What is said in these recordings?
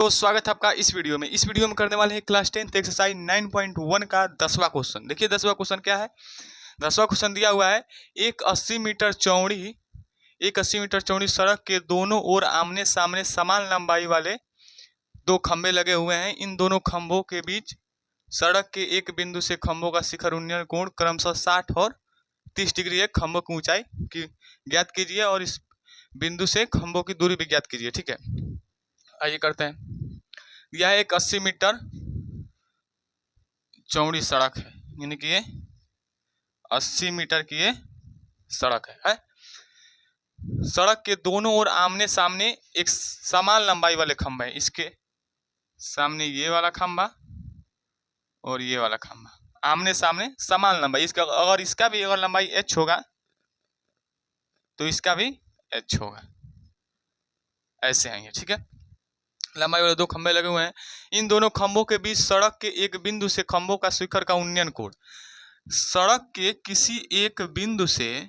तो स्वागत है आपका इस वीडियो में। करने वाले हैं क्लास 10 एक्सरसाइज 9.1 का 10वां क्वेश्चन। देखिए 10वां क्वेश्चन क्या है। 10वां क्वेश्चन दिया हुआ है, एक 80 मीटर चौड़ी सड़क के दोनों ओर आमने सामने समान लंबाई वाले दो खंभे लगे हुए हैं। इन दोनों खंभों के बीच सड़क के एक बिंदु से खंभों का शिखर उन्नयन कोण क्रमशः 60 और 30 डिग्री है। खंभों की ऊंचाई की ज्ञात कीजिए और इस बिंदु से खंभों की दूरी भी ज्ञात कीजिए। ठीक है, आइए करते हैं। यह एक 80 मीटर चौड़ी सड़क है, यानी कि ये 80 मीटर की ये सड़क है। सड़क के दोनों ओर आमने सामने एक समान लंबाई वाले खंभे हैं। इसके सामने ये वाला खंभा और ये वाला खंभा आमने सामने समान लंबाई। इसका अगर इसका भी अगर लंबाई h होगा तो इसका भी h होगा। ऐसे हैं ये, ठीक है। लंबाई वाले दो खंभे लगे हुए हैं। इन दोनों खंभों के बीच सड़क के एक बिंदु से खंभों का शिखर का उन्नयन कोण, सड़क के किसी एक बिंदु से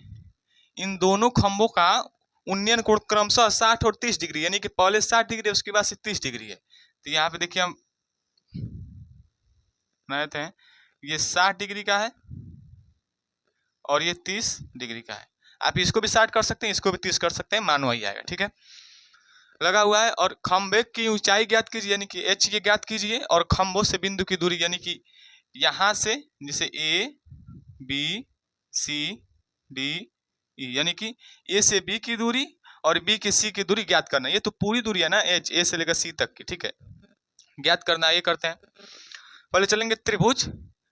इन दोनों खंभों का उन्नयन कोण क्रमशः 60 और 30 डिग्री, यानी कि पहले 60 डिग्री है उसके बाद से 30 डिग्री है। तो यहाँ पे देखिए हम बनाते हैं, ये 60 डिग्री का है और ये 30 डिग्री का है। आप इसको भी 60 कर सकते हैं, इसको भी 30 कर सकते हैं, मान वही आएगा। ठीक है, लगा हुआ है। और खंभे की ऊंचाई ज्ञात कीजिए, यानी कि h ये ज्ञात कीजिए, और खंभों से बिंदु की दूरी, यानी कि यहां से जैसे a b c d e, यानी कि a से b की दूरी और b के c की दूरी ज्ञात करना। ये तो पूरी दूरी है ना, h a से लेकर c तक की। ठीक है, ज्ञात करना। ये करते हैं, पहले चलेंगे त्रिभुज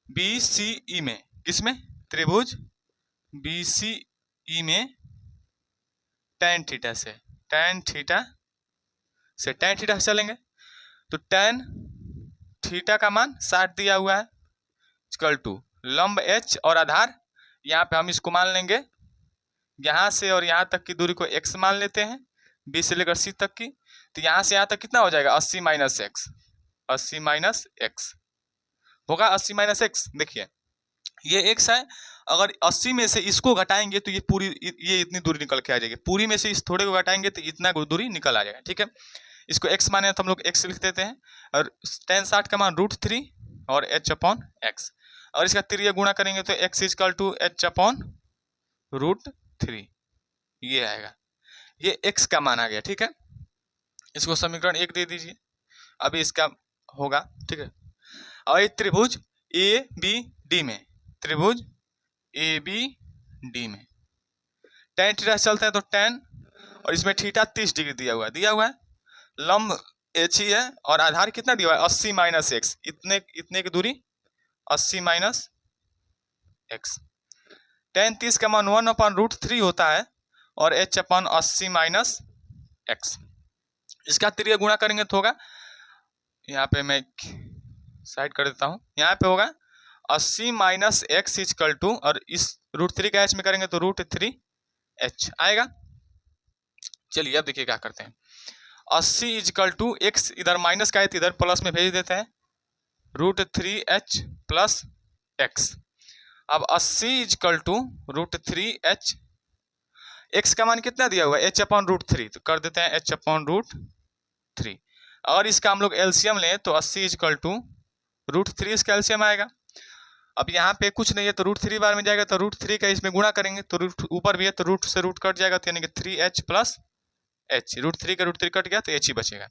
BCE में। किसमें? त्रिभुज BCE में tan थीटा से tan थीटा से चलेंगे। तो tan थीटा का मान 60 दिया हुआ है, इक्वल टू लंब h और आधार, यहाँ पे हम इसको मान लेंगे, यहाँ से और यहाँ तक की दूरी को x मान लेते हैं, b से लेकर c तक की। तो यहाँ से यहाँ तक कितना हो जाएगा? 80 माइनस x होगा। 80 माइनस x, देखिए ये x है। अगर 80 में से इसको घटाएंगे तो ये इतनी दूरी निकल के आ जाएगी। पूरी में से इस थोड़े को घटाएंगे तो इतना दूरी निकल आ जाएगा। ठीक है, इसको x माने तो हम लोग x लिख देते हैं, और tan 60 का मान √3 और h/x, और इसका त्रिज्या गुणा करेंगे तो x इक्वल टू h/√3 ये आएगा। ये x का मान आ गया। ठीक है, इसको समीकरण 1 दे दीजिए, अभी इसका होगा। ठीक है, और त्रिभुज ABD में, त्रिभुज ABD में tan थीटा चलते हैं तो tan, और इसमें थीटा 30 डिग्री दिया हुआ है। लंब h ही है और आधार कितना दिया हुआ है? 80 माइनस x, इतने की दूरी 80 माइनस x। tan 30 का मान 1/√3 होता है और h/80 माइनस x। इसका त्रिज्या गुणा करेंगे तो होगा, यहाँ पे मैं साइड कर देता हूँ, यहाँ पे होगा 80 माइनस x इक्वल टू, और इस √3 का h में करेंगे तो √3h आएगा। चलिए अब देखिए क्या करते हैं। 80 इक्वल टू x इधर माइनस का है तो इधर प्लस में भेज देते हैं, √3h प्लस x। अब 80 इक्वल टू √3h, x का मान कितना दिया हुआ है? h/√3, तो कर देते हैं h/√3। और इसका हम लोग एलसीएम लें तो 80 इक्वल टू √3 इसका एलसीएम आएगा। अब यहाँ पे कुछ नहीं है तो √3 बार में जाएगा, तो √3 का इसमें गुणा करेंगे तो रूट ऊपर भी है तो रूट से रूट कट जाएगा, तो यानी कि 3h प्लस h, √3 का √3 कट गया तो h ही बचेगा।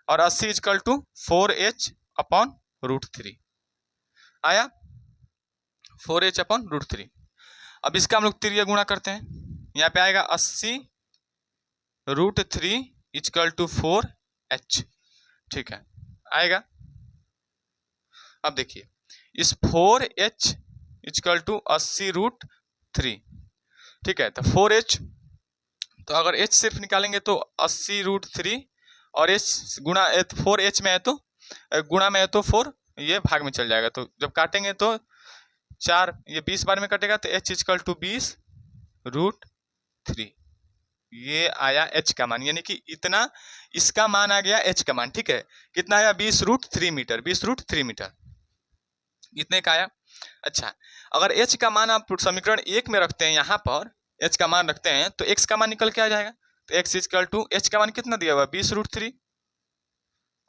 और 80 इक्वल टू 4h/√3 आया, 4h/√3। अब इसका हम लोग त्रिज्या गुणा करते हैं, यहाँ पे आएगा 80 √3 इक्वल टू 4h। ठीक है, आएगा। अब देखिए इस 4h इक्वल टू 80√3, ठीक है, तो 4h, तो अगर h सिर्फ निकालेंगे तो 80√3 और h गुणा 4h में है तो गुणा में है तो 4 ये भाग में चल जाएगा, तो जब काटेंगे तो 4 ये 20 बार में कटेगा तो h इक्वल टू 20√3 ये आया h का मान, यानी कि इतना इसका मान आ गया h का मान। ठीक है, कितना आया? 20√3 मीटर, 20√3 मीटर इतने का आया। अच्छा, अगर h का मान आप समीकरण 1 में रखते हैं, यहाँ पर h का मान रखते हैं तो x का मान निकल के आ जाएगा। तो x इक्वल टू h का मान कितना दिया हुआ है? 20√3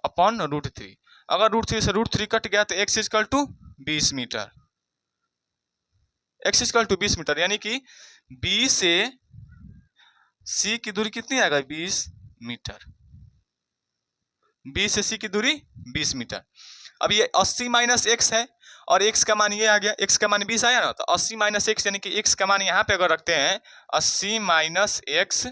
अपॉन √3। अगर √3 से √3 कट गया तो x equal to 20 metre. x equal to 20 metre, यानी कि B से C की दूरी कितनी आएगा? 20 मीटर। B से C की दूरी 20 मीटर। अब ये 80 माइनस x है और x का मान ये आ गया, x का मान 20 आया ना, तो 80 माइनस x यानी कि x का मान यहाँ पे अगर रखते हैं 80 माइनस x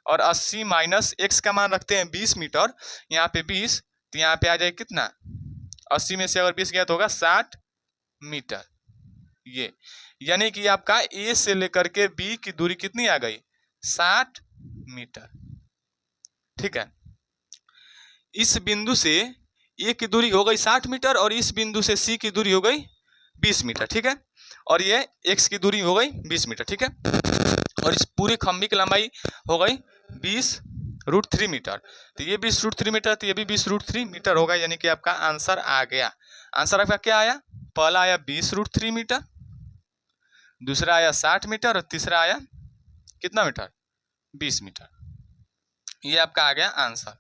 और 80 माइनस x का मान रखते हैं 20 मीटर, यहाँ पे 20, तो यहाँ पे आ जाए कितना? 80 में से अगर 20 गया तो होगा 60 मीटर। ये यानी कि आपका A से लेकर के B की दूरी कितनी आ गई? 60 मीटर। ठीक है, इस बिंदु से A की दूरी हो गई 60 मीटर और इस बिंदु से C की दूरी हो गई 20 मीटर। ठीक है, और ये x की दूरी हो गई 20 मीटर। ठीक है, और इस पूरे खंभे की लंबाई हो गई 20√3 मीटर। तो ये 20√3 मीटर, तो ये भी 20√3 मीटर होगा, यानी कि आपका आंसर आ गया। आंसर आपका क्या आया? पहला आया 20√3 मीटर, दूसरा आया 60 मीटर और तीसरा आया कितना मीटर? 20 मीटर। ये आपका आ गया आंसर।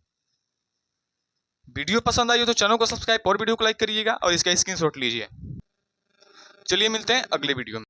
वीडियो पसंद आई हो तो चैनल को सब्सक्राइब और वीडियो को लाइक करिएगा और इसका स्क्रीनशॉट लीजिए। चलिए मिलते हैं अगले वीडियो में।